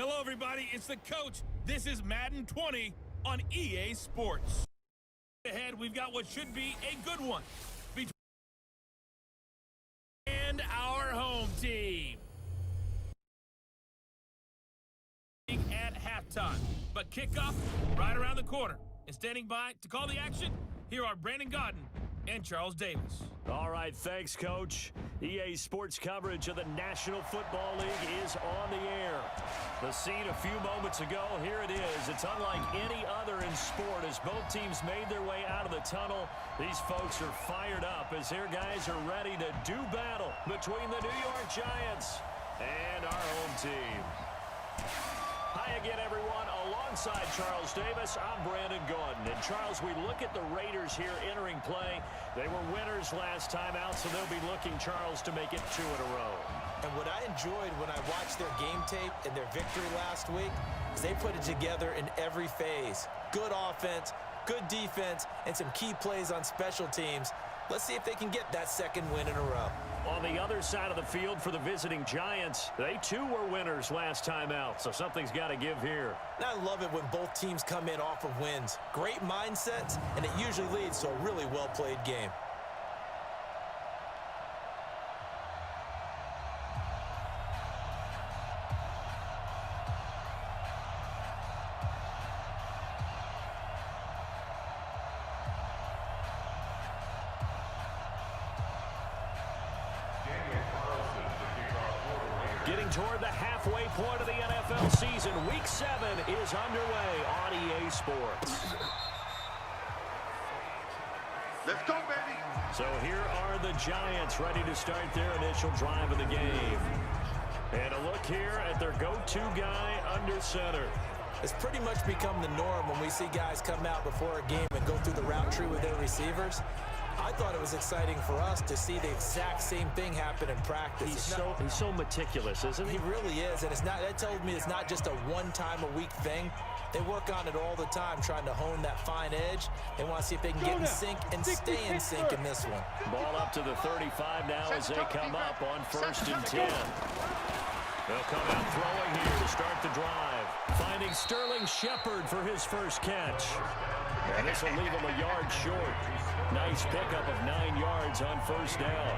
Hello, everybody. It's the coach. This is Madden 20 on EA Sports. Ahead, we've got what should be a good one between and our home team. At halftime, but kickoff right around the corner. And standing by to call the action, here are Brandon Godden and Charles Davis. All right, thanks, Coach. EA Sports coverage of the National Football League is on the air. The scene a few moments ago, here it is. It's unlike any other in sport as both teams made their way out of the tunnel. These folks are fired up as their guys are ready to do battle between the New York Giants and our home team. Hi again, everyone. Alongside Charles Davis, I'm Brandon Godden. And Charles, we look at the Raiders here entering play. They were winners last time out, so they'll be looking, Charles, to make it 2 in a row. And what I enjoyed when I watched their game tape and their victory last week is they put it together in every phase. Good offense, good defense, and some key plays on special teams. Let's see if they can get that second win in a row. On the other side of the field for the visiting Giants, they too were winners last time out, so something's got to give here. And I love it when both teams come in off of wins. Great mindsets, and it usually leads to a really well-played game. Getting toward the halfway point of the NFL season, Week 7 is underway on EA Sports. Let's go, baby. So here are the Giants ready to start their initial drive of the game. And a look here at their go-to guy under center. It's pretty much become the norm when we see guys come out before a game and go through the route tree with their receivers. I thought it was exciting for us to see the exact same thing happen in practice. He's so meticulous, isn't he? He really is, and that tells me it's not just a one-time-a-week thing. They work on it all the time, trying to hone that fine edge. They want to see if they can get in sync and stay in sync in this one. Ball up to the 35 now as they come up on 1st and 10. They'll come out throwing here to start the drive. Finding Sterling Shepard for his first catch. And this will leave him a yard short. Nice pickup of 9 yards on 1st down.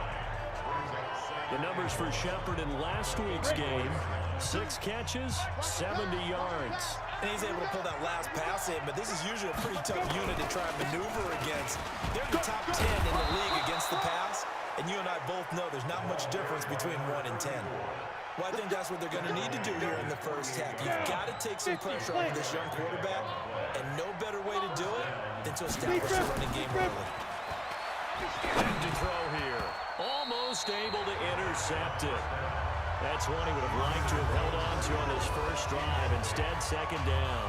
The numbers for Shepard in last week's game, 6 catches, 70 yards. And he's able to pull that last pass in, but this is usually a pretty tough unit to try and maneuver against. They're the top 10 in the league against the pass, and you and I both know there's not much difference between 1 and 10. Well, I think that's what they're going to need to do here in the first half. You've got to take some pressure off this young quarterback, and no better way to do it than to establish a running game early. And to throw here. Almost able to intercept it. That's one he would have liked to have held on to on this first drive. Instead, 2nd down.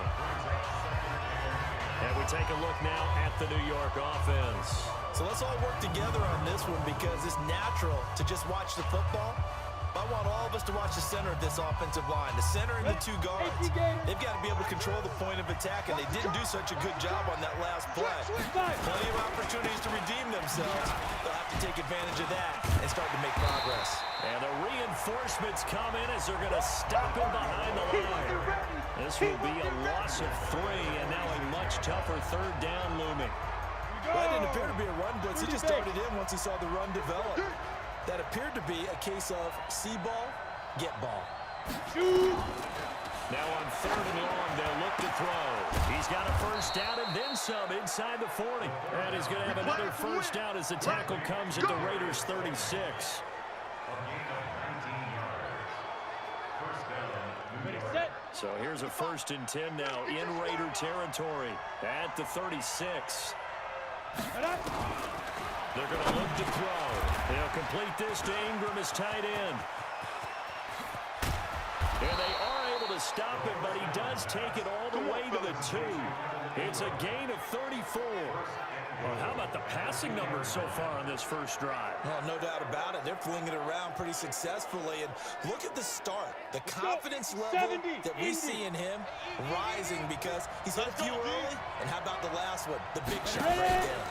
And we take a look now at the New York offense. So let's all work together on this one because it's natural to just watch the football. I want all of us to watch the center of this offensive line, the center and the 2 guards. They've got to be able to control the point of attack, and they didn't do such a good job on that last play. Plenty of opportunities to redeem themselves. They'll have to take advantage of that and start to make progress. And the reinforcements come in as they're going to stop him behind the line. This will be a loss of 3, and now a much tougher 3rd down looming. Well, it didn't appear to be a run blitz. He just started in once he saw the run develop. That appeared to be a case of see ball, get ball. Now on 3rd and long, they'll look to throw. He's got a 1st down and then some inside the 40. And he's going to have another 1st down as the tackle comes at the Raiders' 36. So here's a 1st and 10 now in Raider territory at the 36. They're going to look to throw. They'll complete this to Ingram as tight end. And they are able to stop him, but he does take it all the way to the 2. It's a gain of 34. Well, how about the passing numbers so far on this first drive? Well, no doubt about it. They're flinging it around pretty successfully. And look at the start. The confidence level that we see in him rising because he's hit a few early. And how about the last one? The big shot right there.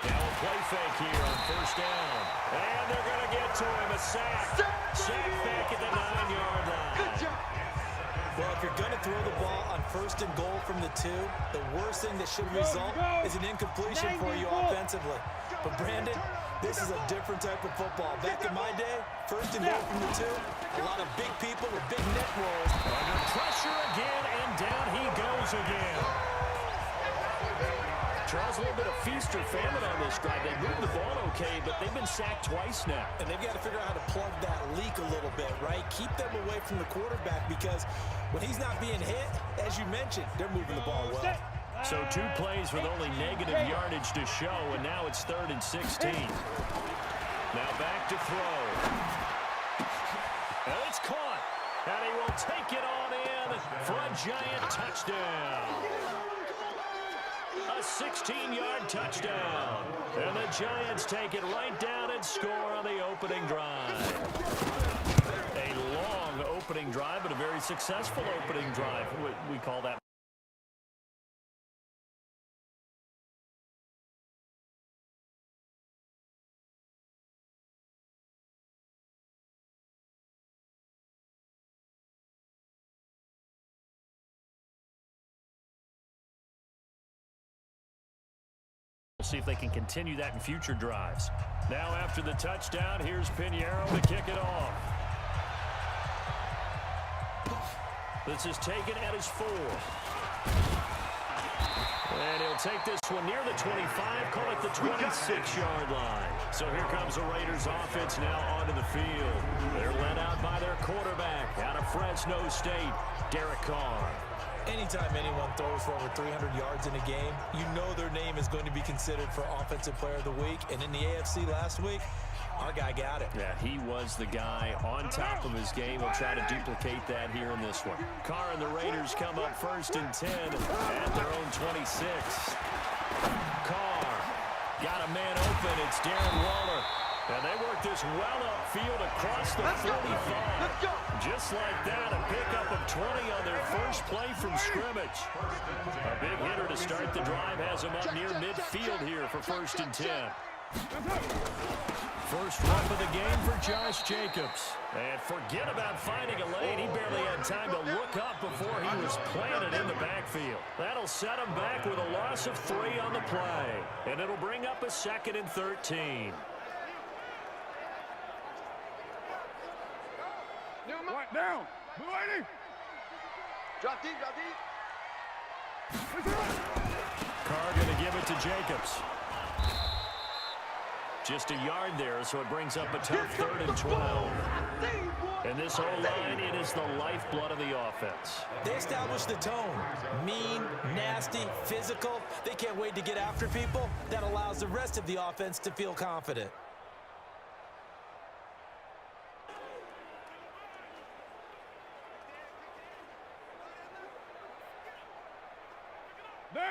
Now a play fake here on 1st down. And they're going to get to him. A sack. Sack back at the 9-yard line. Well, if you're going to throw the ball on 1st and goal from the 2, the worst thing that should result is an incompletion for you offensively. But, Brandon, this is a different type of football. Back in my day, 1st and goal from the 2, a lot of big people with big neck rolls. Under pressure again, and down he goes again. Charles, a little bit of feast or famine on this drive. They moved the ball okay, but they've been sacked twice now. And they've got to figure out how to plug that leak a little bit, right? Keep them away from the quarterback because when he's not being hit, as you mentioned, they're moving the ball well. So 2 plays with only negative yardage to show, and now it's 3rd and 16. Now back to throw. And it's caught. And he will take it on in for a giant touchdown. A 16-yard touchdown. And the Giants take it right down and score on the opening drive. A long opening drive, but a very successful opening drive. We call that. See if they can continue that in future drives. Now after the touchdown, here's Pinheiro to kick it off. This is taken at his 4. And he'll take this one near the 25, call it the 26-yard line. So here comes the Raiders offense now onto the field. They're led out by their quarterback out of Fresno State, Derek Carr. Anytime anyone throws for over 300 yards in a game, you know their name is going to be considered for Offensive Player of the Week. And in the AFC last week, our guy got it. Yeah, he was the guy on top of his game. He'll try to duplicate that here in this one. Carr and the Raiders come up 1st and 10 at their own 26. Carr got a man open. It's Darren Waller. And they work this well upfield across the 45. Just like that, a pickup of 20 on their first play from scrimmage. A big hitter to start the drive has him up near midfield here for 1st and 10. First run of the game for Josh Jacobs. And forget about finding a lane. He barely had time to look up before he was planted in the backfield. That'll set him back with a loss of 3 on the play. And it'll bring up a 2nd and 13. Down. Drop deep, drop deep. Carr going to give it to Jacobs. Just a yard there, so it brings up a tough 3rd and 12. And this O-line, it is the lifeblood of the offense. They established the tone. Mean, nasty, physical. They can't wait to get after people. That allows the rest of the offense to feel confident.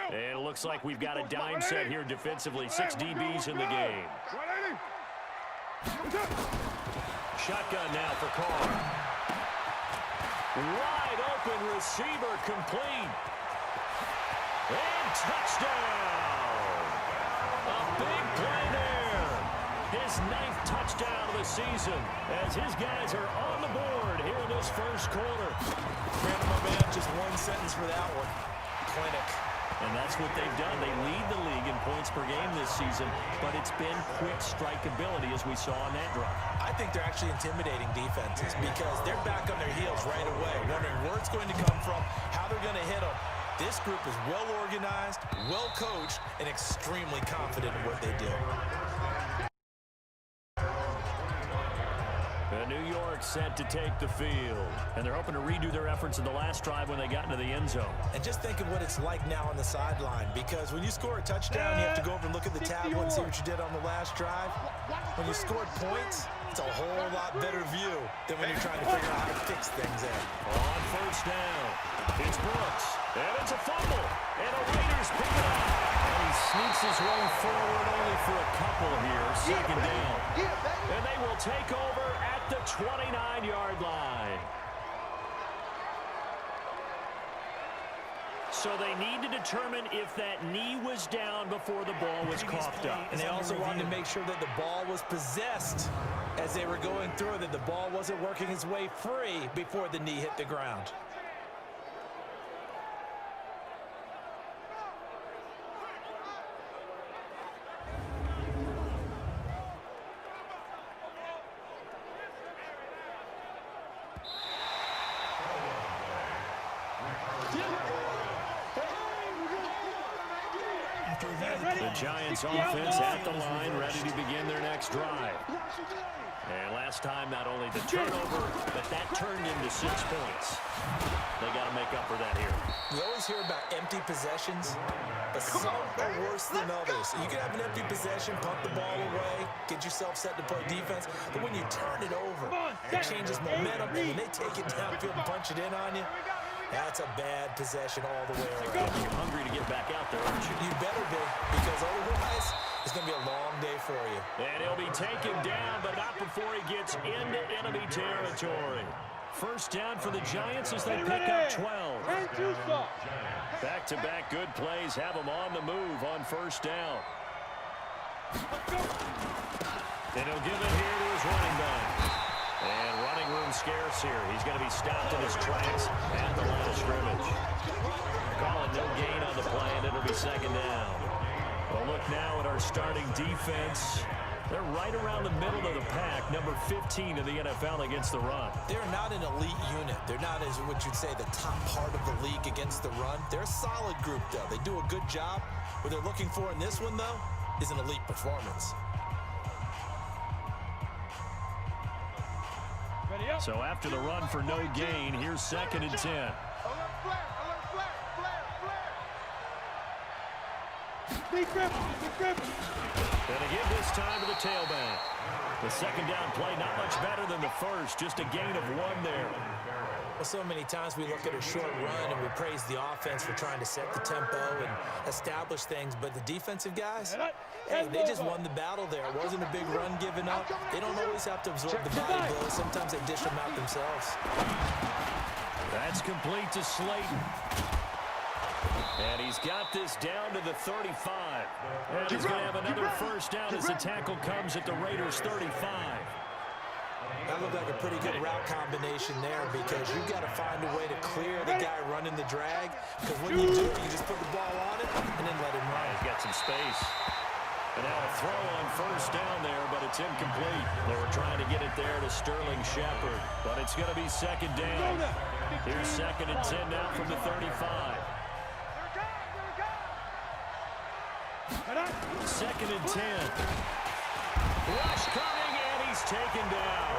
And it looks like we've got a dime set here defensively. 6 DBs in the game. Shotgun now for Carr. Wide open receiver complete. And touchdown. A big play there. His 9th touchdown of the season as his guys are on the board here in this first quarter. Brandon, my man, just one sentence for that one. Clinic. And that's what they've done. They lead the league in points per game this season, but it's been quick strikeability as we saw on that drive. I think they're actually intimidating defenses because they're back on their heels right away, wondering where it's going to come from, how they're going to hit them. This group is well organized, well coached, and extremely confident in what they do. New York set to take the field. And they're hoping to redo their efforts in the last drive when they got into the end zone. And just think of what it's like now on the sideline, because when you score a touchdown, you have to go over and look at the tablet and see what you did on the last drive. When you scored points, it's a whole lot better view than when you're trying to figure out how to fix things in. On 1st down, it's Brooks. And it's a fumble. And the Raiders pick it up. And he sneaks his way forward only for a couple here. 2nd down. And they will take over at the 29-yard line. So they need to determine if that knee was down before the ball was coughed up. And they also wanted to make sure that the ball was possessed as they were going through, that the ball wasn't working its way free before the knee hit the ground. The Giants offense at the line, ready to begin their next drive. And last time, not only the turnover, but that turned into 6 points. They got to make up for that here. You always hear about empty possessions, but some are worse than others. You can have an empty possession, punt the ball away, get yourself set to play defense, but when you turn it over, it changes momentum, and when they take it downfield and punch it in on you, that's a bad possession all the way around. You're hungry to get back out there, aren't you? You better be, because otherwise, it's going to be a long day for you. And he'll be taken down, but not before he gets into enemy territory. First down for the Giants as they pick up 12. Back-to-back good plays have them on the move on first down. And he'll give it here to his running back. And running room scarce here. He's going to be stopped in his tracks at the line of scrimmage. Calling no gain on the play, and it'll be second down. Well, look now at our starting defense. They're right around the middle of the pack, number 15 in the NFL against the run. They're not an elite unit. They're not, as what you'd say, the top part of the league against the run. They're a solid group, though. They do a good job. What they're looking for in this one, though, is an elite performance. So after the run for no gain, here's 2nd and 10. And again this time to the tailback. The second down play not much better than the first, just a gain of 1 there. Well, so many times we look at a short run and we praise the offense for trying to set the tempo and establish things, but the defensive guys, hey, they just won the battle there. It wasn't a big run given up. They don't always have to absorb the body blows. Sometimes they dish them out themselves. That's complete to Slayton. And he's got this down to the 35. And he's going to have another first down as the tackle comes at the Raiders' 35. That looked like a pretty good route combination there because you've got to find a way to clear the guy running the drag. Because when you do, you just put the ball on it and then let him run. He's got some space. And now a throw on first down there, but it's incomplete. They were trying to get it there to Sterling Shepard, but it's going to be second down. Here's 2nd and 10 now from the 35. 2nd and 10. Rush coming, and he's taken down.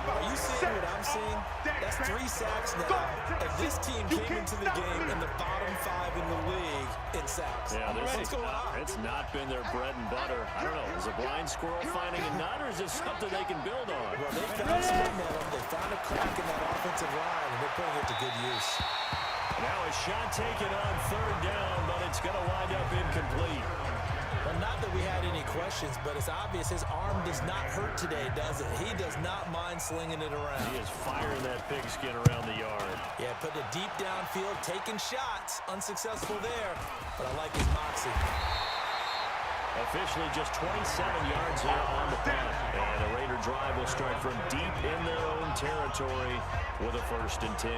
Are you seeing what I'm seeing? That's 3 sacks now. And this team came into the game in the bottom 5 in the league in sacks. Yeah, what's going on? It's not been their bread and butter. I don't know. Is a blind squirrel finding a nut, or is this something they can build on? Well, they found some momentum. They found a crack in that offensive line, and they're putting it to good use. Now a shot taken on 3rd down, but it's going to wind up incomplete. Well, not that we had any questions, but it's obvious his arm does not hurt today, does it? He does not mind slinging it around. He is firing that pigskin around the yard. Yeah, putting it deep downfield, taking shots. Unsuccessful there, but I like his moxie. Officially just 27 yards there on the punt. And the Raider drive will start from deep in their own territory with a 1st and 10.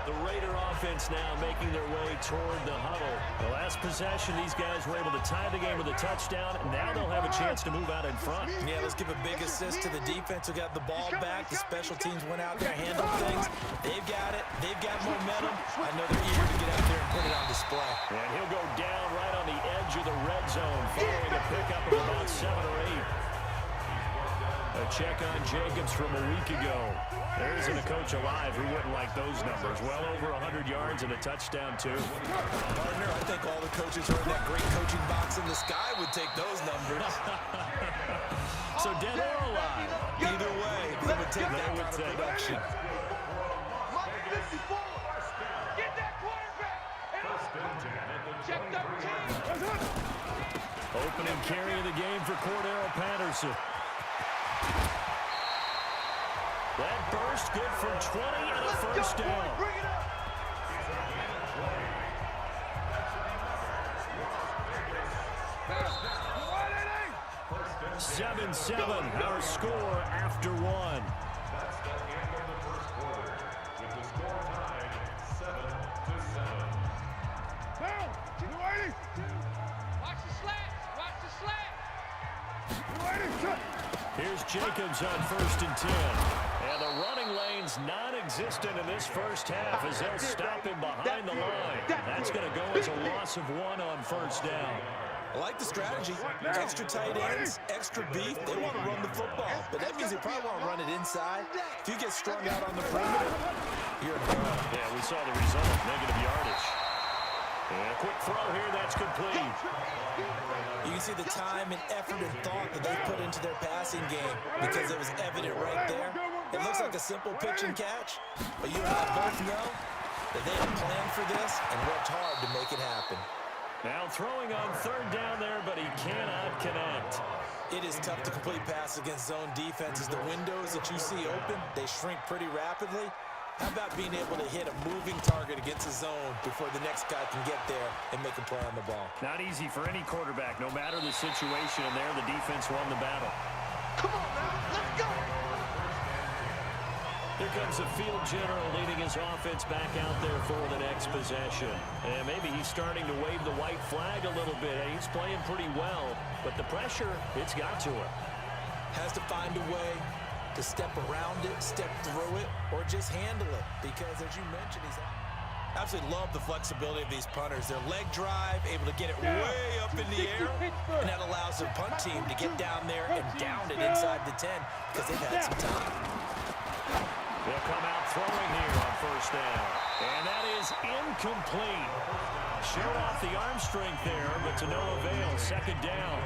The Raider offense now making their way toward the huddle. The last possession, these guys were able to tie the game with a touchdown, and now they'll have a chance to move out in front. Yeah, let's give a big assist to the defense who got the ball back. The special teams went out there, handled things. They've got it. They've got momentum. I know they're eager to get out there and put it on display. And he'll go down right on the edge of the red zone following a pickup of about 7 or 8. A check on Jacobs from a week ago. There isn't a coach alive who wouldn't like those numbers. Well over 100 yards and a touchdown, too. Partner, I think all the coaches who are in that great coaching box in the sky would take those numbers. So dead or alive? Either way, they would take that kind of production. Get that quarterback! Check the team! Opening carry of the game for Cordero Patterson. That burst good for 20 and a first down. Bring it up! 7-7, our score after 1. That's the end of the first quarter, with the score tied 7-7. Down! 280! Watch the slats! Watch the slats! Here's Jacobs on 1st and 10. And the running lane's non-existent in this first half as they'll stop him behind the line. That's going to go as a loss of 1 on 1st down. I like the strategy. Extra tight ends, extra beef. They want to run the football, but that means they probably want to run it inside. If you get strung out on the perimeter, you're in trouble. Yeah, we saw the result, negative yardage. And a quick throw here, that's complete. You can see the time and effort and thought that they put into their passing game because it was evident right there. It looks like a simple pitch and catch, but you and I both know that they had planned for this and worked hard to make it happen. Now throwing on 3rd down there, but he cannot connect. It is tough to complete passes against zone defenses. The windows that you see open, they shrink pretty rapidly. How about being able to hit a moving target against a zone before the next guy can get there and make a play on the ball? Not easy for any quarterback, no matter the situation, and there the defense won the battle. Come on now, let's go. Here comes the field general leading his offense back out there for the next possession. And maybe he's starting to wave the white flag a little bit. He's playing pretty well, but the pressure, it's got to him. Has to find a way to step around it, step through it, or just handle it. Because as you mentioned, he's absolutely love the flexibility of these punters. Their leg drive, able to get it way up in the air, and that allows their punt team to get down there and down it inside the 10 because they've had some time. They'll come out throwing here on 1st down. And that is incomplete. Showed off the arm strength there, but to no avail. 2nd down.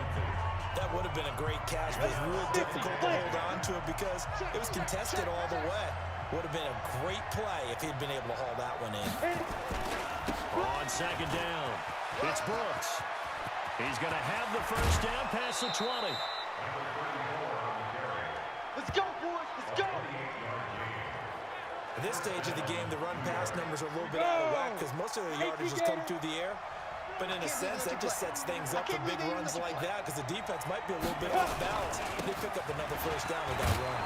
That would have been a great catch, but it was real difficult to hold on to it because it was contested all the way. Would have been a great play if he'd been able to haul that one in. On 2nd down, it's Brooks. He's going to have the 1st down past the 20. Let's go, boys, let's go. At this stage of the game, the run-pass numbers are a little bit out of whack because most of the yardage has come through the air. But in a sense, that just sets things up for big runs like that because the defense might be a little bit off balance. They pick up another 1st down with that run.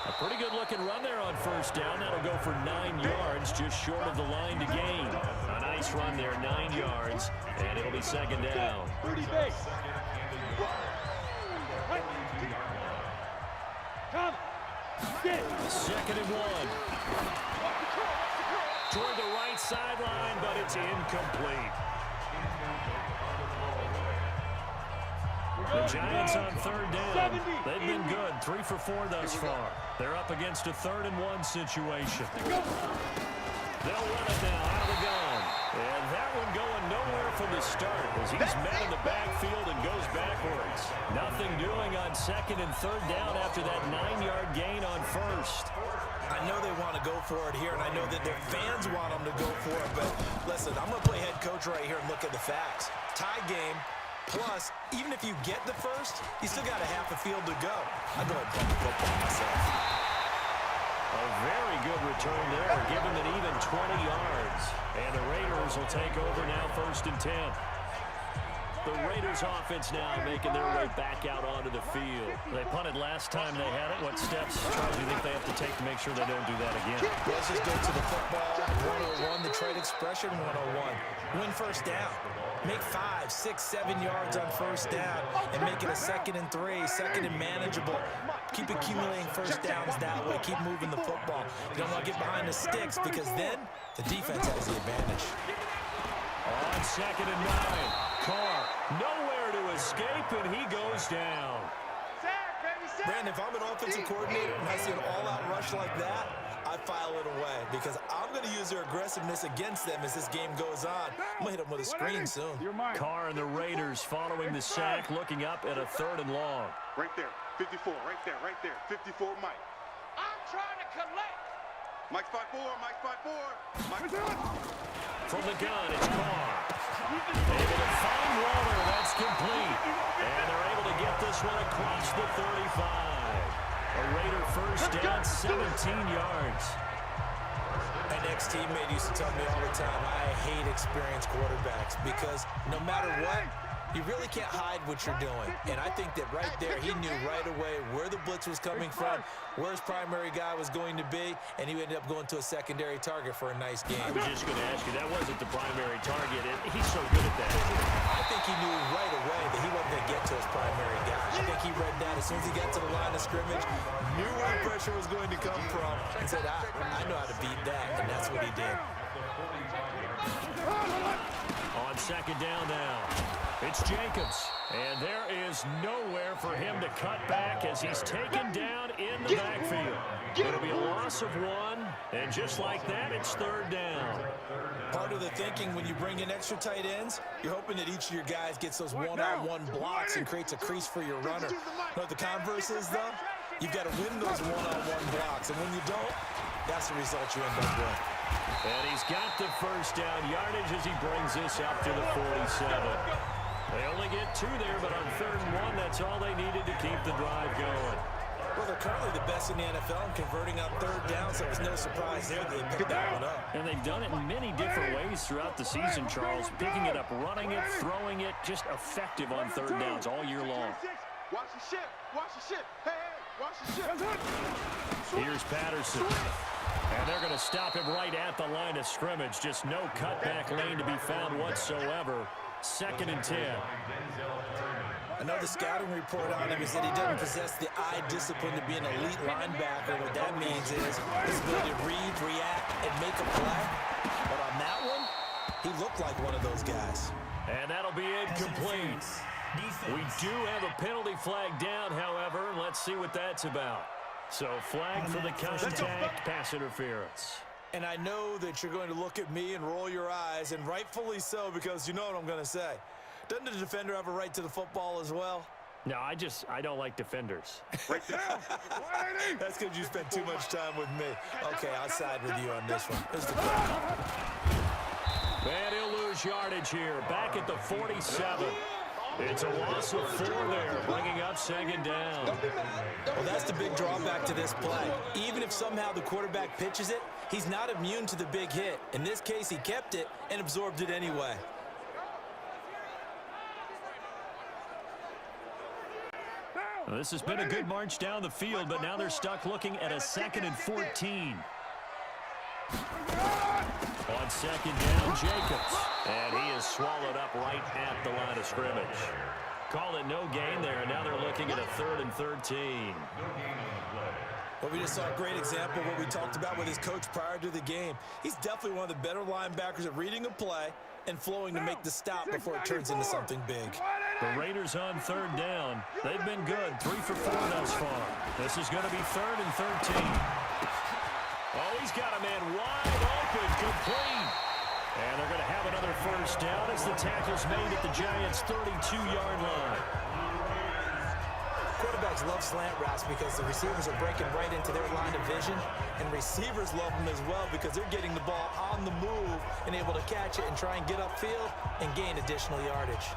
A pretty good-looking run there on 1st down. That'll go for 9 yards, just short of the line to gain. A nice run there, 9 yards, and it'll be 2nd down. Pretty big. Come. 2nd and 1. Toward the right sideline, but it's incomplete. The Giants on 3rd down. They've been good, 3 for 4 thus far. They're up against a 3rd and 1 situation. They'll run it now out of the gun. And that one going nowhere from the start as he's met in the backfield and goes backwards. Nothing doing on 2nd and 3rd down after that 9-yard gain on 1st. I know they want to go for it here, and I know that their fans want them to go for it, but listen, I'm going to play head coach right here and look at the facts. Tie game, plus, even if you get the 1st, you still got a half a field to go. I'd go ahead and pump the football myself. A very good return there, giving an even 20 yards. And the Raiders will take over now 1st and 10. The Raiders offense now making their way back out onto the field. They punted last time they had it. What steps, Charles, do you think they have to take to make sure they don't do that again? Let's just go to the football 101, the trade expression 101. Win 1st down. Make 5, 6, 7 yards on 1st down and make it a 2nd and 3, 2nd and manageable. Keep accumulating 1st downs that way. Keep moving the football. You don't want to get behind the sticks because then the defense has the advantage. On 2nd and 9. Carr, nowhere to escape, and he goes down. Brandon, if I'm an offensive coordinator and I see an all-out rush like that, I file it away because I'm going to use their aggressiveness against them as this game goes on. I'm going to hit them with a screen soon. Carr and the Raiders following the sack, looking up at a 3rd and long. Right there, 54, right there, 54, Mike. I'm trying to collect. Mike spot 4, Mike spot 4. Mike. From the gun, it's Carr. Able to find Waller, that's complete. And they're able to get this one across the 35. A Raider 1st down, 17 yards. My ex-teammate used to tell me all the time, I hate experienced quarterbacks because no matter what, you really can't hide what you're doing. And I think that right there, he knew right away where the blitz was coming from, where his primary guy was going to be, and he ended up going to a secondary target for a nice game. I was just going to ask you, that wasn't the primary target. He's so good at that. I think he knew right away that he wasn't going to get to his primary guy. I think he read that as soon as he got to the line of scrimmage, knew where the pressure was going to come from, and said, I know how to beat that, and that's what he did. On second down now, it's Jacobs. And there is nowhere for him to cut back as he's taken down in the backfield. It'll be a loss of 1, and just like that, it's third down. Part of the thinking when you bring in extra tight ends, you're hoping that each of your guys gets those one-on-one blocks and creates a crease for your runner. You know what the converse is, though? You've got to win those one-on-one blocks, and when you don't, that's the result you end up with. And he's got the first down yardage as he brings this up to the 47. They only get 2 there, but on third and 1, that's all they needed to keep the drive going. Well, they're currently the best in the NFL in converting on third down, so it was no surprise there that they picked that one up. And they've done it in many different ways throughout the season, Charles. Picking it up, running it, throwing it, just effective on third downs all year long. Watch the ship. Watch the ship. Hey, watch the ship. Here's Patterson. And they're going to stop him right at the line of scrimmage. Just no cutback lane to be found whatsoever. Second and 10. Another scouting report on him is that he doesn't possess the eye discipline to be an elite linebacker. What that means is his ability to read, react, and make a play. But on that one, he looked like one of those guys. And that'll be incomplete. We do have a penalty flag down, however. Let's see what that's about. So flag for the contact, pass interference. And I know that you're going to look at me and roll your eyes, and rightfully so, because you know what I'm going to say. Doesn't the defender have a right to the football as well? No, I don't like defenders. That's because you spent too much time with me. Okay, I'll side with you on this one. Here's the call. And he'll lose yardage here. Back at the 47. It's a loss of 4 there, bringing up second down. Well, that's the big drawback to this play. Even if somehow the quarterback pitches it, he's not immune to the big hit. In this case, he kept it and absorbed it anyway. Well, this has been a good march down the field, but now they're stuck looking at a 2nd and 14. On second down, Jacobs. And he is swallowed up right at the line of scrimmage. Call it no gain there, and now they're looking at a 3rd and 13. Well, we just saw a great example of what we talked about with his coach prior to the game. He's definitely one of the better linebackers at reading a play and flowing to make the stop before it turns into something big. The Raiders on third down. They've been good, 3 for 4 thus far. This is going to be 3rd and 13. Oh, he's got a man wide open, complete. And they're going to have another first down as the tackle's made at the Giants' 32-yard line. Quarterbacks love slant routes because the receivers are breaking right into their line of vision, and receivers love them as well because they're getting the ball on the move and able to catch it and try and get upfield and gain additional yardage.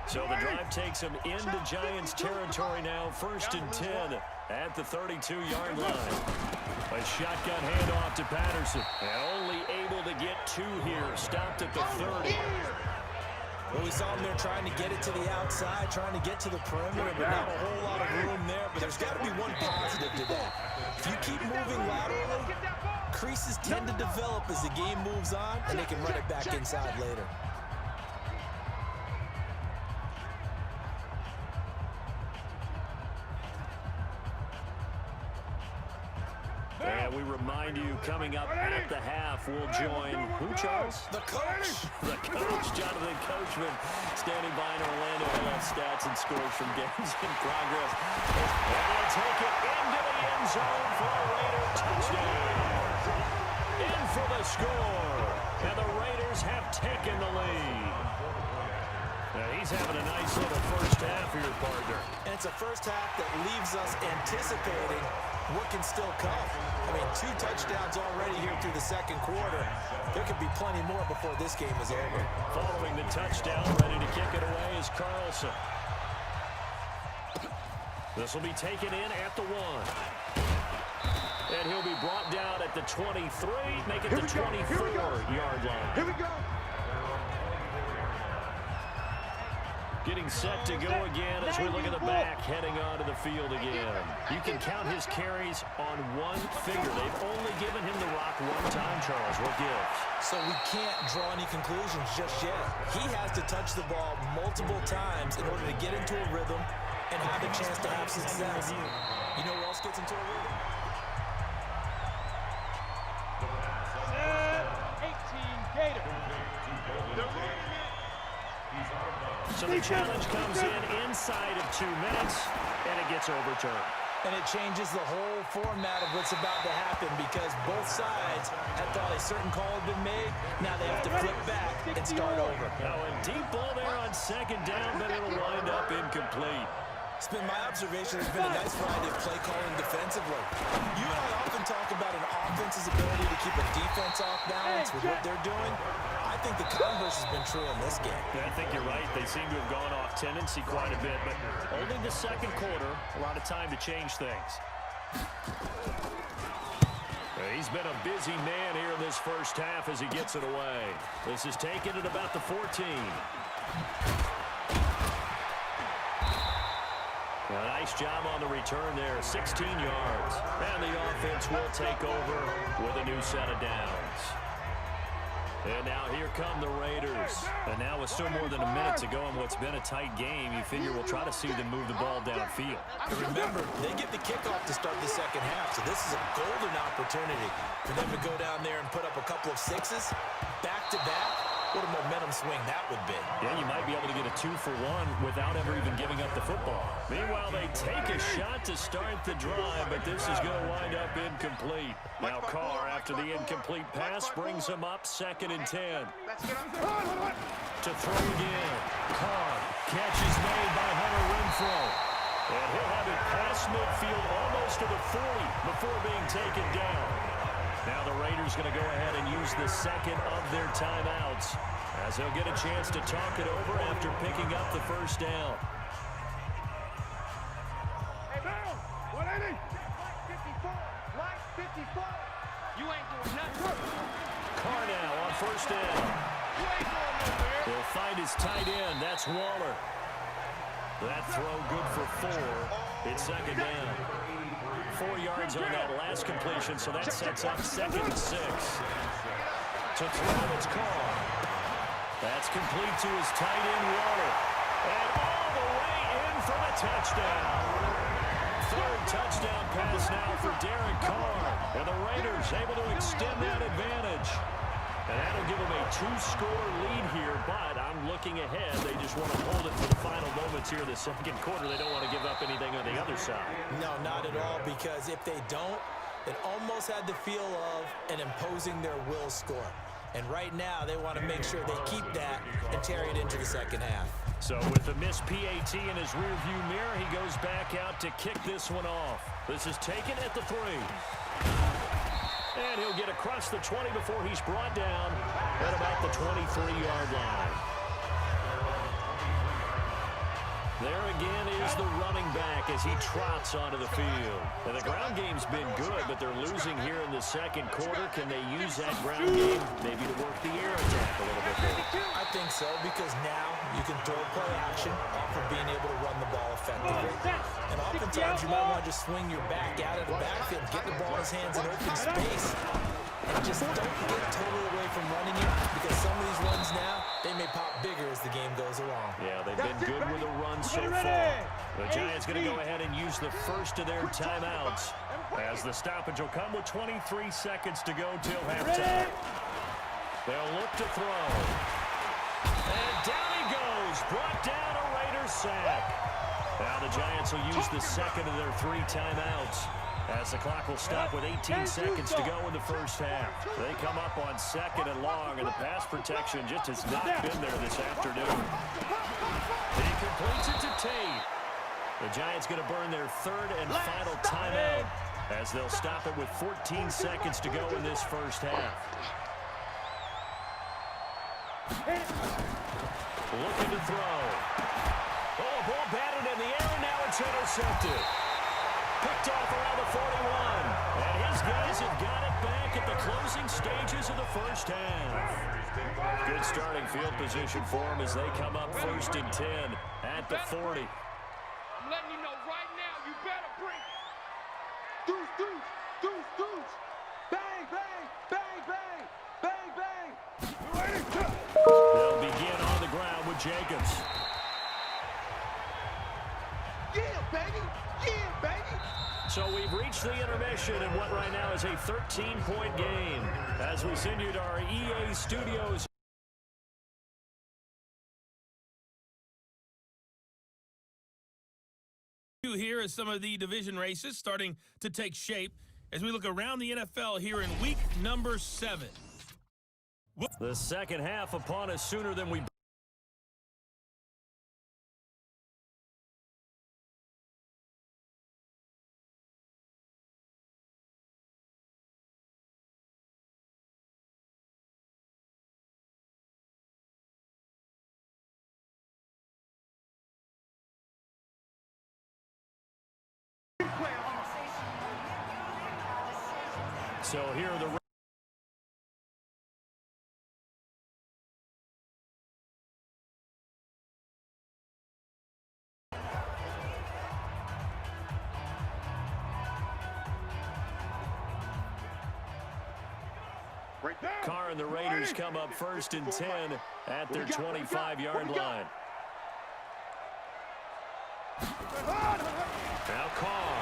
So the drive takes them into Giants territory now, 1st and 10 at the 32-yard line. A shotgun handoff to Patterson, and only able to get 2 here, stopped at the 30. Well, we saw him there trying to get it to the outside, trying to get to the perimeter, but not a whole lot of room there. But there's got to be one positive to that. If you keep moving laterally, creases tend to develop as the game moves on, and they can run it back inside later. And we remind you, coming up at the half, we'll join who, Charles? The coach. The coach, Jonathan Coachman, standing by in Orlando. He'll have stats and scores from games in progress. And he'll take it into the end zone for a Raider touchdown. In for the score. And the Raiders have taken the lead. Now he's having a nice little first half here, partner. And it's a first half that leaves us anticipating what can still come. I mean, 2 touchdowns already here through the second quarter. There could be plenty more before this game is over. Following the touchdown, ready to kick it away is Carlson. This will be taken in at the 1. And he'll be brought down at the 23, make it the 24-yard line. Here we go. Getting set to go again as we look at the back heading onto the field again. You can count his carries on one finger. They've only given him the rock one time, Charles. What gives? So we can't draw any conclusions just yet. He has to touch the ball multiple times in order to get into a rhythm and have a chance to have success. You know who else gets into a rhythm? 18 Gators. So the challenge comes in inside of 2 minutes, and it gets overturned. And it changes the whole format of what's about to happen because both sides had thought a certain call had been made. Now they have to flip back and start over. Now a deep ball there on second down, but it'll wind up incomplete. It's been my observation. There's been a nice variety of play calling defensively. You and I often talk about an offense's ability to keep a defense off balance with what they're doing. I think the converse has been true in this game. Yeah, I think you're right. They seem to have gone off tendency quite a bit, but only the second quarter, a lot of time to change things. He's been a busy man here in this first half as he gets it away. This is taken at about the 14. A nice job on the return there, 16 yards. And the offense will take over with a new set of downs. And now here come the Raiders. And now with still more than a minute to go in what's been a tight game, you figure we'll try to see them move the ball downfield. And remember, they get the kickoff to start the second half, so this is a golden opportunity for them to go down there and put up a couple of sixes back-to-back. What a momentum swing that would be. Yeah, you might be able to get a 2-for-1 without ever even giving up the football. Meanwhile, they take a shot to start the drive, but this is going to wind up incomplete. Now Carr, after the incomplete pass, brings him up 2nd and 10. To throw again. Carr, catch is made by Hunter Renfrow. And he'll have it past midfield almost to the 40 before being taken down. Now the Raiders going to go ahead and use the second of their timeouts as they'll get a chance to talk it over after picking up the first down. Hey, Bill, 180. Like 54. You ain't doing nothing. Carr now on first down. You ain't going nowhere. He'll find his tight end. That's Waller. That throw good for 4. It's second down. 4 yards on that last completion, so that sets up 2nd and 6. To throw, it's Carr. That's complete to his tight end, Waller. And all the way in for the touchdown. 3rd touchdown pass now for Derek Carr. And the Raiders able to extend that advantage. And that'll give them a 2-score lead here, but I'm looking ahead. They just want to hold it for the final moments here in the second quarter. They don't want to give up anything on the other side. No, not at all, because if they don't, it almost had the feel of an imposing their will score. And right now, they want to make sure they keep that and carry it into the second half. So with the missed PAT in his rearview mirror, he goes back out to kick this one off. This is taken at the 3. And he'll get across the 20 before he's brought down at about the 23-yard line. There again is the running back as he trots onto the field. And the ground game's been good, but they're losing here in the second quarter. Can they use that ground game maybe to work the air attack a little bit more? I think so, because now you can throw play action off of being able to run the ball effectively. And oftentimes you might want to just swing your back out of the backfield, get the ball in his hands in open space, and just don't get totally away from running it, because some of these runs now, they may pop bigger as the game goes along. Yeah, they've been good with a run so far. The Giants going to go ahead and use the first of their timeouts as the stoppage will come with 23 seconds to go till halftime. They'll look to throw. And down he goes. Brought down a Raiders sack. Now the Giants will use the second of their 3 timeouts as the clock will stop with 18 seconds to go in the first half. They come up on 2nd and long, and the pass protection just has not been there this afternoon. He completes it to Tate. The Giants going to burn their 3rd and final timeout as they'll stop it with 14 seconds to go in this first half. Looking to throw. Oh, a ball batted in the air, and now it's intercepted. Picked off around the 41. And his guys have got it back at the closing stages of the first half. Good starting field position for them as they come up 1st and 10 at the 40. I'm letting you know right now, you better bring it. Deuce, deuce, deuce, deuce. Bang, bang, bang, bang, bang, bang. They'll begin on the ground with Jacobs. Yeah, baby. Yeah, baby. So we've reached the intermission in what right now is a 13-point game as we send you to our EA studios. Here is some of the division races starting to take shape as we look around the NFL here in week number 7. The second half upon us sooner than we... So here are the... Carr and the Raiders come up 1st and 10 at their 25-yard line. Now Carr.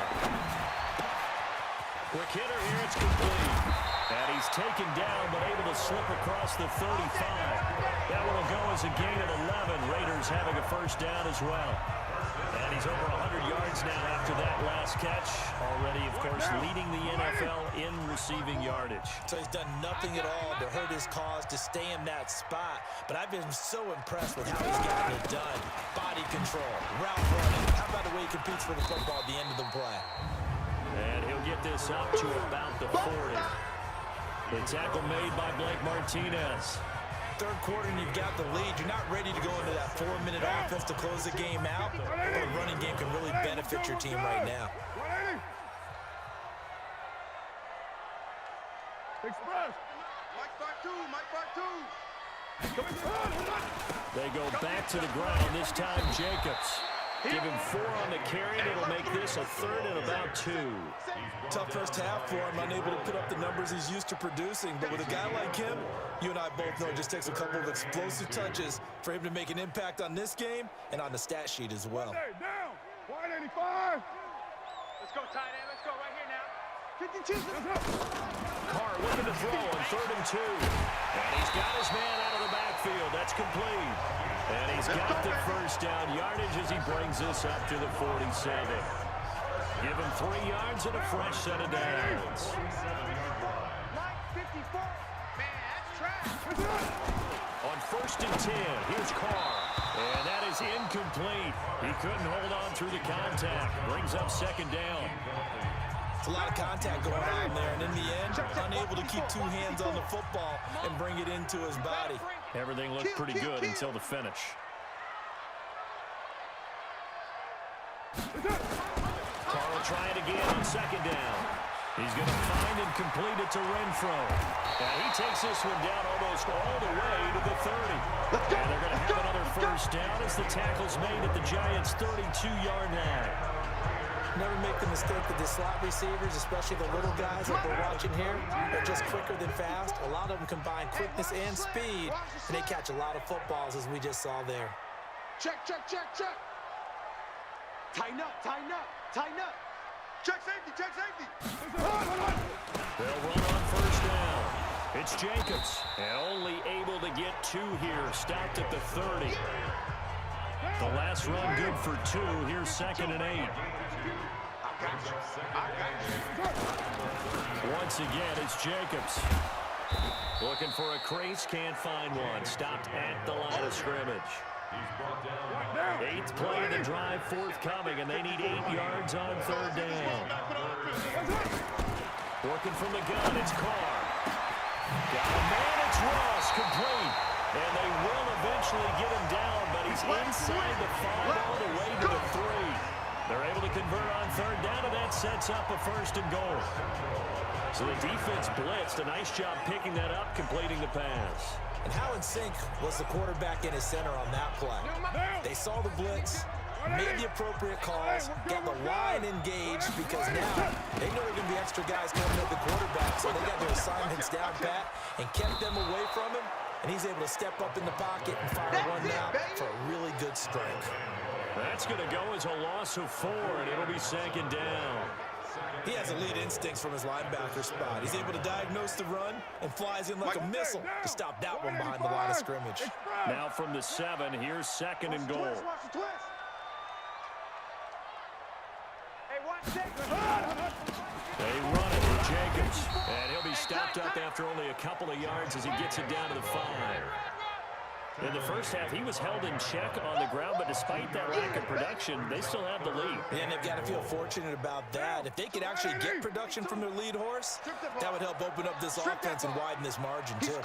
Quick hitter here, it's complete. And he's taken down but able to slip across the 35. That one will go as a gain of 11. Raiders having a first down as well. And he's over 100 yards now after that last catch. Already, of course, leading the NFL in receiving yardage. So he's done nothing at all to hurt his cause to stay in that spot. But I've been so impressed with how he's gotten it done. Body control, route running. How about the way he competes for the football at the end of the play? And he'll get this up to about the 40. The tackle made by Blake Martinez. Third quarter and you've got the lead. You're not ready to go into that 4-minute offense to close the game out, but a running game can really benefit your team right now. Express. Mike 5-2, Mike 5-2. They go back to the ground, this time Jacobs. Give him 4 on the carry, and it'll make this a 3rd and about 2. Tough first half for him, unable to put up the numbers he's used to producing. But with a guy like him, you and I both know it just takes a couple of explosive touches for him to make an impact on this game and on the stat sheet as well. Down. 185. Let's go, tight end. Let's go right here now. 52. Carr looking to throw on 3rd and 2. And he's got his man out of the backfield. That's complete. And he's got the first down yardage as he brings this up to the 47. Give him 3 yards and a fresh set of downs. Line 54. Man, that's trash. On 1st and 10, here's Carr. And that is incomplete. He couldn't hold on through the contact. Brings up 2nd down. It's a lot of contact going on there, and in the end, unable to keep 2 hands on the football and bring it into his body. Everything looked pretty good until the finish. Carr will try it again on 2nd down. He's going to find and complete it to Renfro. And he takes this one down almost all the way to the 30. And they're going to have another first down as the tackle's made at the Giants' 32-yard line. Never make the mistake that the slot receivers, especially the little guys like we're watching here, are just quicker than fast. A lot of them combine quickness and speed, and they catch a lot of footballs, as we just saw there. Check, check, check, check. Tighten up, tighten up, tighten up. Check safety, check safety. They'll run on first down. It's Jacobs, and only able to get 2 here. Stopped at the 30. The last run good for 2. Here's 2nd and 8. Once again, it's Jacobs. Looking for a crease, can't find one. Stopped at the line of scrimmage. 8th play of the drive forthcoming, and they need 8 yards on 3rd down. Working from the gun, it's Carr. Got a man, it's Ross, complete. And they will eventually get him down, but he's inside the 5 all the way to the 3. They're able to convert on third down, and that sets up a 1st and goal. So the defense blitzed. A nice job picking that up, completing the pass. And how in sync was the quarterback in his center on that play? They saw the blitz, made the appropriate calls, got the line engaged, because now they know there are going to be extra guys coming at the quarterback, so they got their assignments down pat and kept them away from him, and he's able to step up in the pocket and fire one out for a really good strike. That's going to go as a loss of 4, and it'll be 2nd down. He has elite instincts from his linebacker spot. He's able to diagnose the run and flies in like a missile to stop that one behind the line of scrimmage. Now from the 7, here's 2nd and goal. They run it with Jacobs, and he'll be stopped up after only a couple of yards as he gets it down to the 5. In the first half, he was held in check on the ground, but despite that lack of production, they still have the lead. And they've got to feel fortunate about that. If they could actually get production from their lead horse, that would help open up this offense and widen this margin, too.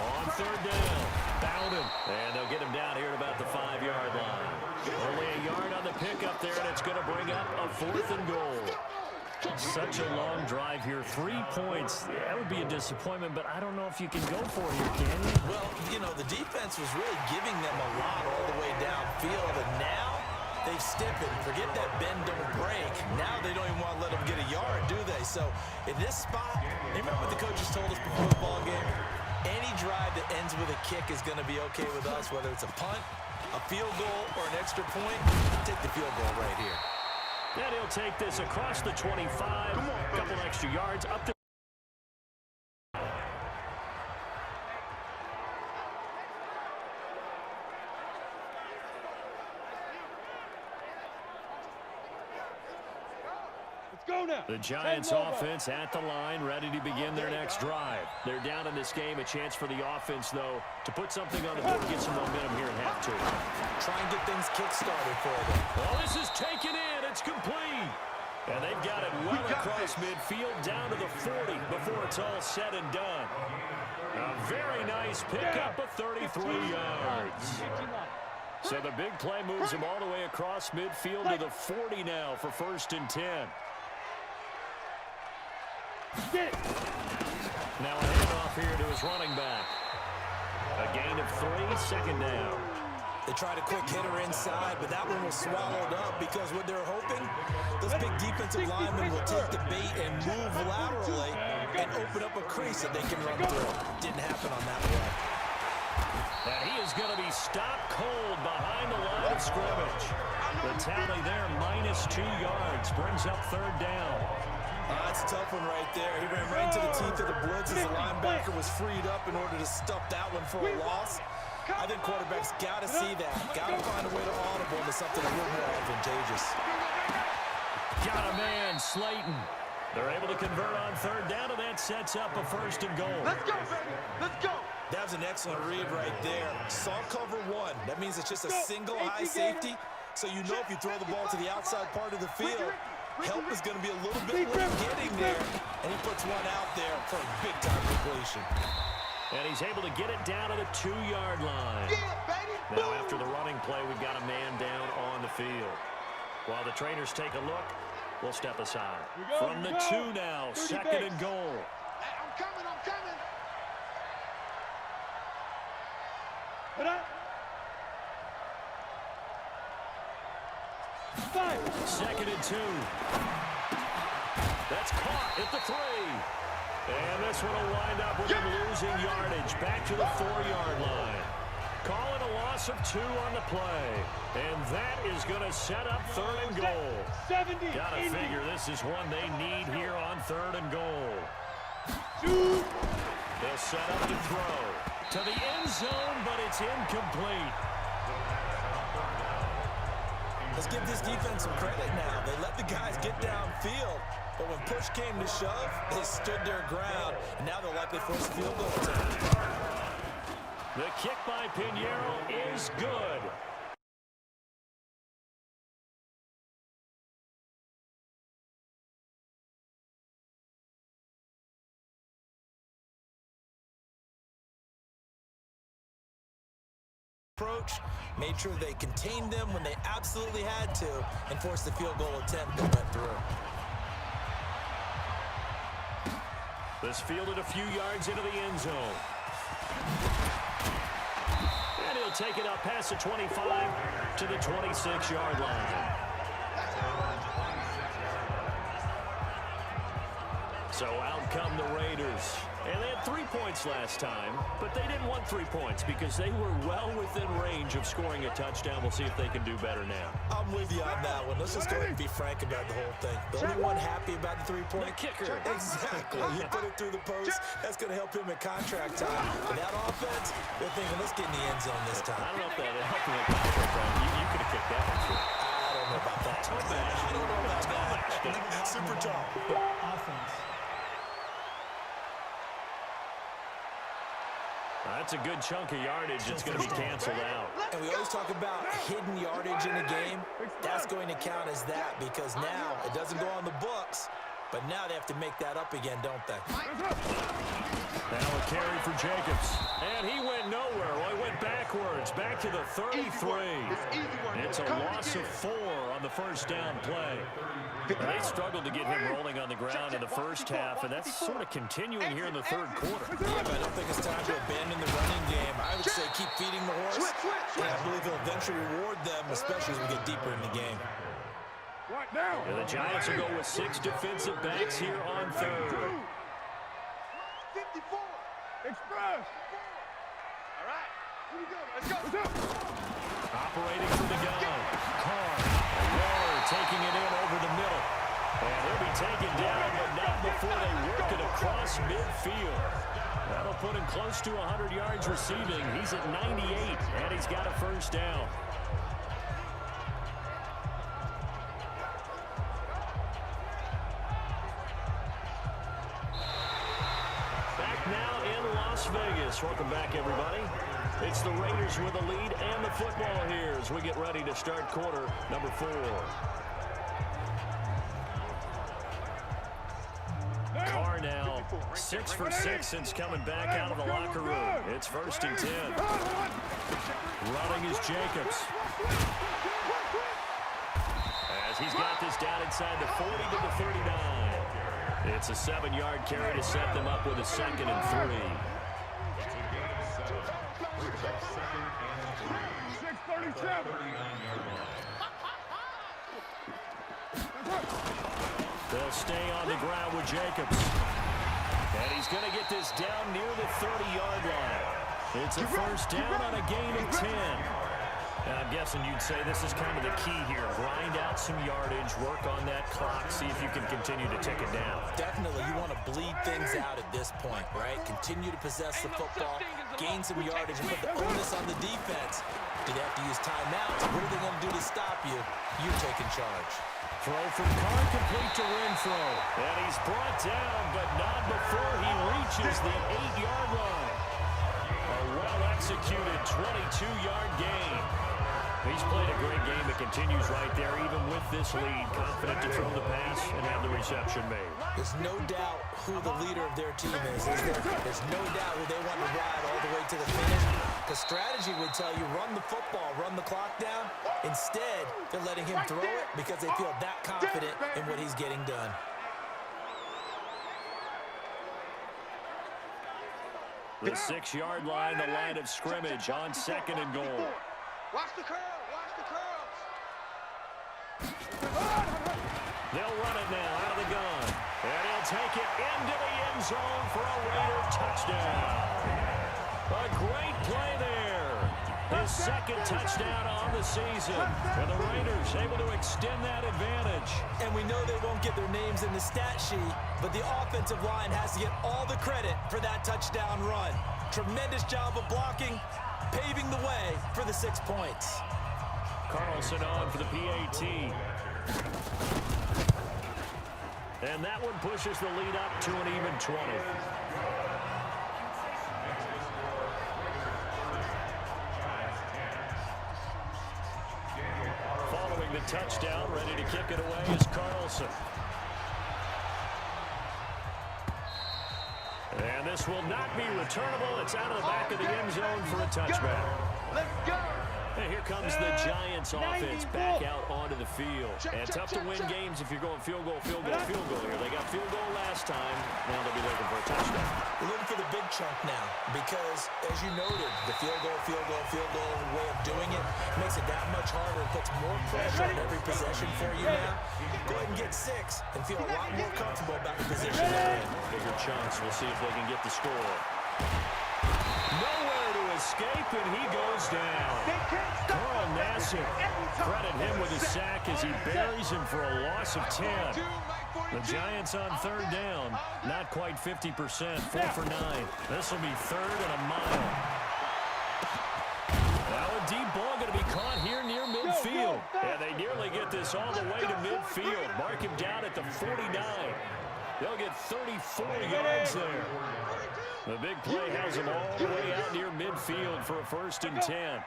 On third down, Bowden, and they'll get him down here at about the 5-yard line. Only a yard on the pickup there, and it's going to bring up a 4th and goal. Such a long drive here. 3 points. That would be a disappointment, but I don't know if you can go for it here, can you? Well, you know, the defense was really giving them a lot all the way downfield, and now they've stiffened. Forget that bend, don't break. Now they don't even want to let them get a yard, do they? So in this spot, you remember what the coaches told us before the ball game? Any drive that ends with a kick is going to be okay with us, whether it's a punt, a field goal, or an extra point. Take the field goal right here. And he'll take this across the 25. A couple extra yards up to. The Giants offense at the line, ready to begin their next drive. They're down in this game. A chance for the offense, though, to put something on the board, get some momentum here at half 2. Try and get things kick-started for them. Well, this is taken in. It's complete. And they've got it well across midfield down to the 40 before it's all said and done. A very nice pickup of 33 yards. So the big play moves him all the way across midfield to the 40 now for 1st and 10. Now a handoff here to his running back. A gain of 3, 2nd down. They tried a quick hitter inside, but that one was swallowed up because what they're hoping, those big defensive linemen will take the bait and move laterally and open up a crease that they can run through. Didn't happen on that play. And he is going to be stopped cold behind the line of scrimmage. The tally there, -2 yards, brings up 3rd down. That's a tough one right there. He ran right into the teeth of the blitz as the linebacker was freed up in order to stuff that one for a loss. I think quarterbacks got to see that. Got to find a way to audible into something a little more advantageous. Got a man, Slayton. They're able to convert on third down, and that sets up a 1st and goal. Let's go, baby. Let's go. That was an excellent read right there. Saw cover 1. That means it's just a single high safety. So you know if you throw the ball to the outside part of the field, help is going to be a little bit late getting there. And he puts one out there for a big-time completion. And he's able to get it down to the 2-yard line. Now after the running play, we've got a man down on the field. While the trainers take a look, we'll step aside. From the 2 now, 2nd and goal. I'm coming. Put up. 2nd and 2. That's caught at the 3. And this one will wind up with him losing yardage back to the 4-yard line. Calling a loss of 2 on the play. And that is going to set up 3rd and goal. Got to figure this is one they need here on 3rd and goal. They'll set up to throw to the end zone, but it's incomplete. Let's give this defense some credit now. They let the guys get downfield, but when push came to shove, they stood their ground, and now they'll likely force a field goal attempt. The kick by Pinheiro is good. approach, made sure they contained them when they absolutely had to, and forced the field goal attempt that went through. This fielded a few yards into the end zone. And he'll take it up past the 25 to the 26-yard line. So out come the Raiders. And they had 3 points last time, but they didn't want 3 points because they were well within range of scoring a touchdown. We'll see if they can do better now. I'm with you on that one. Let's just go ahead and be frank about the whole thing. The only one happy about the 3-point kicker. Exactly. You put it through the post. That's going to help him in contract time. But that offense, they're thinking, let's get in the end zone this time. I don't know if that helped him in contract time. You could have kicked that one, too. I don't know about that. I don't know about that. Super tough. Offense. That's a good chunk of yardage. It's going to be canceled out. And we always talk about hidden yardage in a game. That's going to count as that because now it doesn't go on the books, but now they have to make that up again, don't they? Now a carry for Jacobs. And he went nowhere. Well, he went backwards, back to the 33. It's a loss of 4 on the first down play. And they struggled to get him rolling on the ground in the first half, and that's sort of continuing here in the third quarter. Yeah, but I don't think it's time to abandon the running game. I would say keep feeding the horse, and I believe he'll eventually reward them, especially as we get deeper in the game. And the Giants will go with 6 defensive backs here on third. 54. Express. All right. Here we go. Let's go. Operating from the gun. Carr. Waller taking it in over the middle. And he'll be taken down, but not before they work it across midfield. That'll put him close to 100 yards receiving. He's at 98, and he's got a first down. Now in Las Vegas. Welcome back, everybody. It's the Raiders with the lead and the football here as we get ready to start quarter number 4. Carr now 6 for 6 since coming back out of the locker room. It's 1st and 10. Running is Jacobs. As he's got this down inside the 40 to the 39. It's a 7-yard carry to set them up with a 2nd and 3. It's a gain of 7. Brings up 2nd and 3. 637. 39-yard line. They'll stay on the ground with Jacobs. And he's going to get this down near the 30-yard line. It's a first down on a gain of 10. And I'm guessing you'd say this is kind of the key here. Grind out some yardage, work on that clock, see if you can continue to tick it down. Definitely, you want to bleed things out at this point, right? Continue to possess the football, gain some yardage, and put the onus on the defense. Do they have to use timeouts? What are they going to do to stop you? You're taking charge. Throw from Carr complete to Renfro. And he's brought down, but not before he reaches the 8-yard line. A well-executed 22-yard gain. He's played a great game that continues right there, even with this lead, confident to throw the pass and have the reception made. There's no doubt who the leader of their team is there? There's no doubt who they want to ride all the way to the finish. Because strategy would tell you, run the football, run the clock down. Instead, they're letting him throw it because they feel that confident in what he's getting done. The 6-yard line, the line of scrimmage on 2nd and goal. Watch the curl. Watch the curls. They'll run it now out of the gun. And he'll take it into the end zone for a Raider touchdown. A great play there. His 2nd touchdown on the season. And the Raiders able to extend that advantage. And we know they won't get their names in the stat sheet, but the offensive line has to get all the credit for that touchdown run. Tremendous job of blocking, paving the way for the 6 points. Carlson on for the PAT. And that one pushes the lead up to an even 20. Following the touchdown, ready to kick it away is Carlson. And this will not be returnable. It's out of the back of the end zone for a touchback. Let's go. And here comes the Giants offense back out onto the field. And tough to win games if you're going field goal here. They got field goal last time. Now they'll be looking for a touchdown. We're looking for the big chunk now because, as you noted, the field goal way of doing it makes it that much harder and puts more pressure on every possession for you now. Go ahead and get 6 and feel a lot more comfortable about the position they're in. Bigger chunks. We'll see if they can get the score. Nowhere to escape, and he goes down. Carl Nassib, credit him with a sack as he buries him for a loss of 10. The Giants on third down, not quite 50%, 4 for 9. This will be third and a mile. Now a deep ball going to be caught here near midfield. And they nearly get this all the way to midfield. Mark him down at the 49. They'll get 34 yards there. The big play has him all the way out near midfield for a 1st and 10.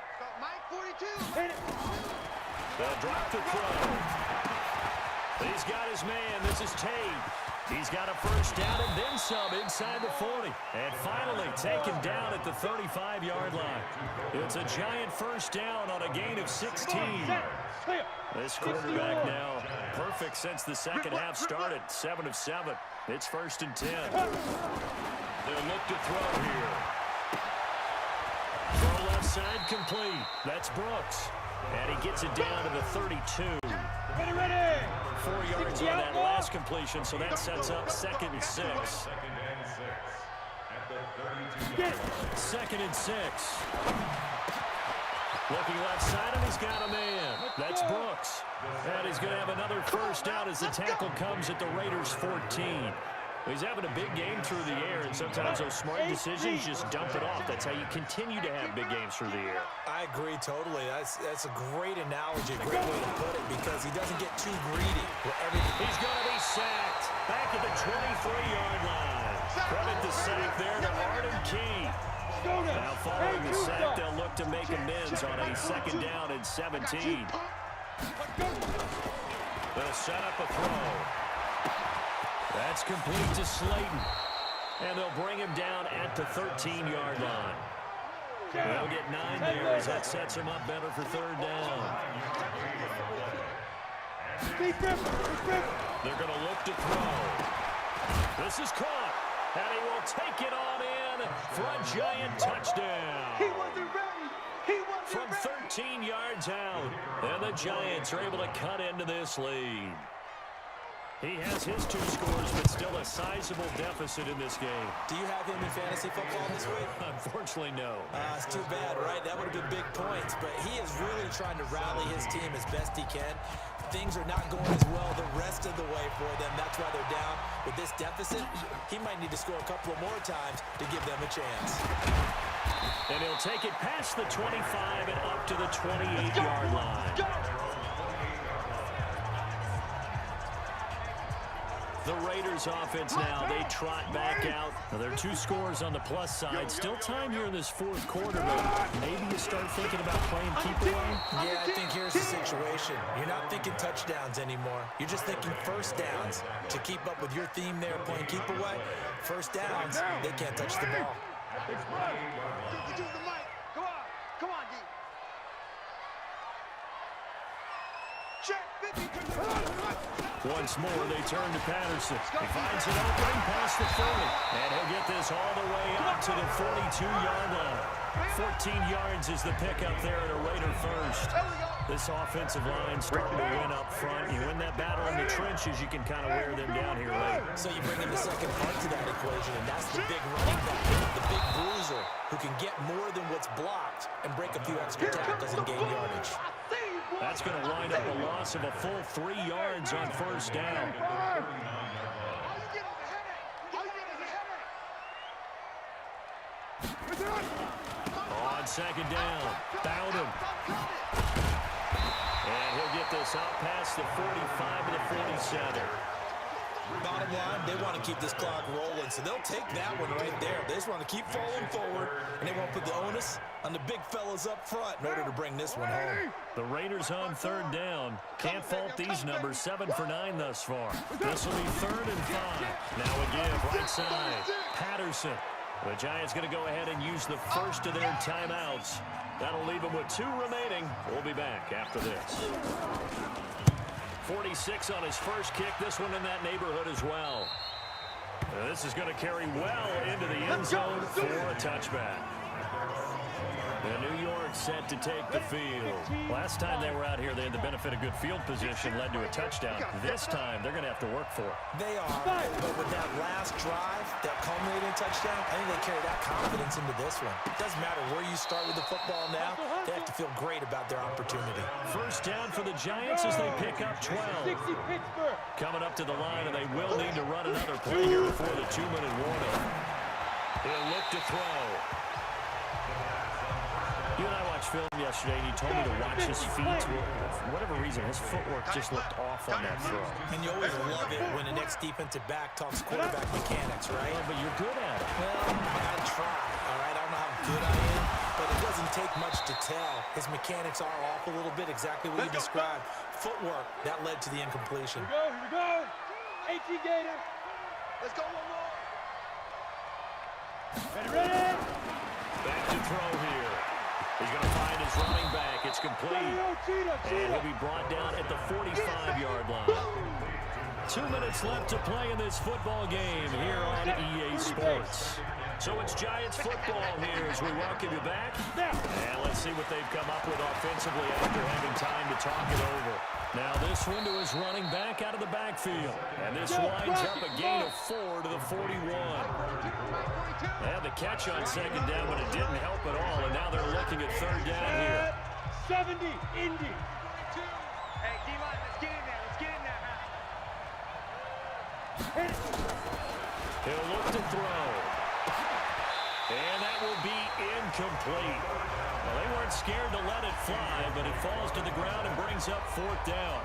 They'll drop the throw. He's got his man. This is Tate. He's got a 1st down and then some inside the 40. And finally taken down at the 35-yard line. It's a Giant 1st down on a gain of 16. This quarterback now perfect since the second half started. 7 of 7. It's 1st and 10. They'll look to throw here. Throw left side complete. That's Brooks. And he gets it down to the 32. Ready. 4 yards on that last completion, so that sets up 2nd and 6. 2nd and 6. Looking left side, and he's got a man. That's Brooks. And he's going to have another 1st down as the tackle comes at the Raiders' 14. He's having a big game through the air, and sometimes those smart decisions just dump it off. That's how you continue to have big games through the air. I agree totally. That's a great analogy, a great way to put it, because he doesn't get too greedy. He's going to be sacked back at the 23-yard line. Credit the sack there to Arden Key. Now following the sack, they'll look to make amends on a 2nd down and 17. They'll set up a throw. That's complete to Slayton. And they'll bring him down at the 13-yard line. They'll get 9 there as that sets him up better for 3rd down. They're going to look to throw. This is caught. And he will take it on in for a Giant touchdown. He wasn't ready. From 13 yards out. And the Giants are able to cut into this lead. He has his 2 scores, but still a sizable deficit in this game. Do you have him in fantasy football this week? Unfortunately, no. It's too bad, right? That would have been big points, but he is really trying to rally his team as best he can. Things are not going as well the rest of the way for them. That's why they're down. With this deficit, he might need to score a couple of more times to give them a chance. And he'll take it past the 25 and up to the 28-yard line. The Raiders offense now, they trot back out. Now, there are 2 scores on the plus side. Still time here in this 4th quarter, but maybe you start thinking about playing keep away. Yeah, I think here's the situation. You're not thinking touchdowns anymore. You're just thinking 1st downs. To keep up with your theme there, playing keep away, 1st downs, they can't touch the ball. Come on, D. Check 50. Once more, they turn to Patterson. He finds an opening past the 30. And he'll get this all the way up to the 42-yard line. 14 yards is the pickup there at a Raider 1st. This offensive line starting to win up front. You win that battle in the trenches, you can kind of wear them down here late. So you bring in the second part to that equation, and that's the big running back, the big bruiser, who can get more than what's blocked and break a few extra tackles and gain yardage. That's going to wind up a loss of a full 3 yards on 1st down. On 2nd down, Bowden. And he'll get this out past the 45 to the 47. Bottom line, they want to keep this clock rolling, so they'll take that one right there. They just want to keep falling forward, and they won't put the onus on the big fellas up front in order to bring this one home. The Raiders on 3rd down. Can't fault these numbers. 7 for 9 thus far. This will be 3rd and 5. Now again, right side. Patterson. The Giants going to go ahead and use the first of their timeouts. That'll leave them with 2 remaining. We'll be back after this. 46 on his first kick. This one in that neighborhood as well. This is going to carry well into the end zone for a touchback. And New York set to take the field. Last time they were out here, they had the benefit of good field position, led to a touchdown. This time, they're going to have to work for it. They are, but with that last drive, that culminating touchdown, I think they carry that confidence into this one. It doesn't matter where you start with the football now. They have to feel great about their opportunity. First down for the Giants as they pick up 12. Coming up to the line, and they will need to run another play here before the 2-minute warning. He'll look to throw. You and I watched film yesterday, and you told me to watch his feet. For whatever reason, his footwork just looked off on that throw. And you always love it when the next defensive back talks quarterback mechanics, right? Yeah, but you're good at it. Well, I try, all right? I don't know how good I am, but it doesn't take much to tell. His mechanics are off a little bit, exactly what you described. Footwork, that led to the incompletion. Here we go. 18 Gator. Let's go one more. Ready? Back to throw here. He's going to find his running back. It's complete. And he'll be brought down at the 45-yard line. 2 minutes left to play in this football game here on EA Sports. So it's Giants football here as we welcome you back. And let's see what they've come up with offensively after having time to talk it over. Now this one to his running back out of the backfield. And this winds up a gain of 4 to the 41. They had the catch on second down, but it didn't help at all. And now they're looking at third down here. 70, Indy. Hey, D-line, let's get in there. Let's get in there, man. He'll look to throw. And that will be incomplete. Well, they weren't scared to let it fly, but it falls to the ground and brings up fourth down.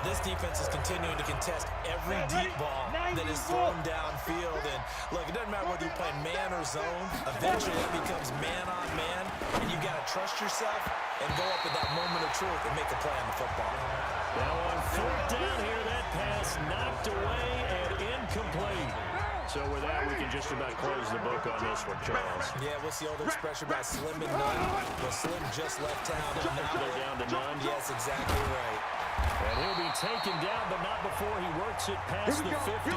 This defense is continuing to contest every deep ball that is thrown downfield. And look, it doesn't matter whether you're playing man or zone. Eventually, it becomes man on man, and you've got to trust yourself and go up at that moment of truth and make a play on the football. Now on fourth down here, that pass knocked away and incomplete. So with that, we can just about close the book on this one, Charles. Yeah, what's the old expression about slim and none? Well, Slim just left town. Now they're down to none. Yes, exactly right. And he'll be taken down, but not before he works it past the 50.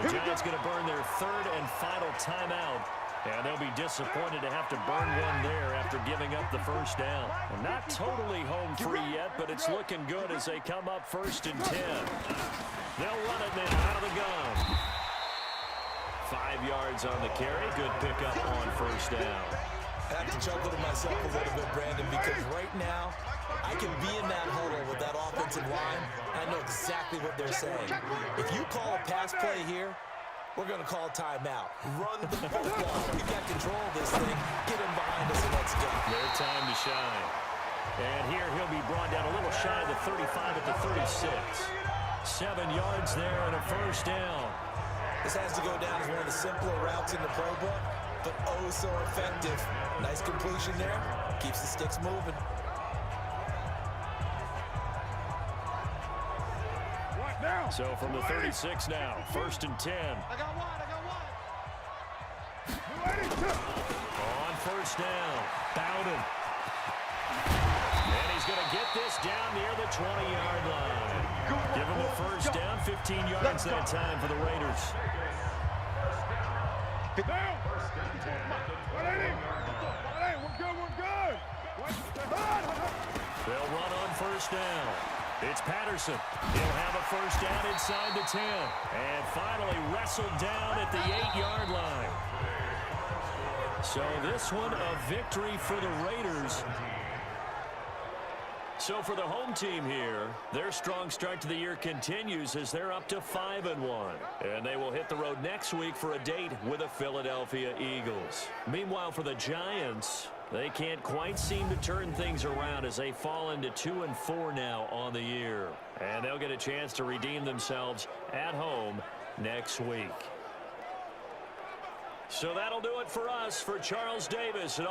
The Giants going to burn their third and final timeout. And they'll be disappointed to have to burn one there after giving up the first down. And not totally home free yet, but it's looking good as they come up 1st and 10. They'll run it now out of the gun. 5 yards on the carry. Good pickup on first down. I have to chuckle to myself a little bit, Brandon, because right now I can be in that huddle with that offensive line, and I know exactly what they're saying. If you call a pass play here, we're going to call a timeout. Run the football. We've got control of this thing. Get him behind us and let's go. Their time to shine. And here he'll be brought down a little shy of the 35 at the 36. 7 yards there and a first down. This has to go down as one of the simpler routes in the playbook, but oh so effective. Nice completion there. Keeps the sticks moving. So from the 36 now, 1st and 10. I got one. On first down, Bowden. And he's going to get this down near the 20-yard line. Give him a first down, 15 yards that time for the Raiders. They'll run on first down. It's Patterson. He'll have a first down inside the 10. And finally wrestled down at the 8-yard line. So this one a victory for the Raiders. So for the home team here, their strong start to the year continues as they're up to 5-1. And they will hit the road next week for a date with the Philadelphia Eagles. Meanwhile, for the Giants, they can't quite seem to turn things around as they fall into 2-4 now on the year. And they'll get a chance to redeem themselves at home next week. So that'll do it for us. For Charles Davis and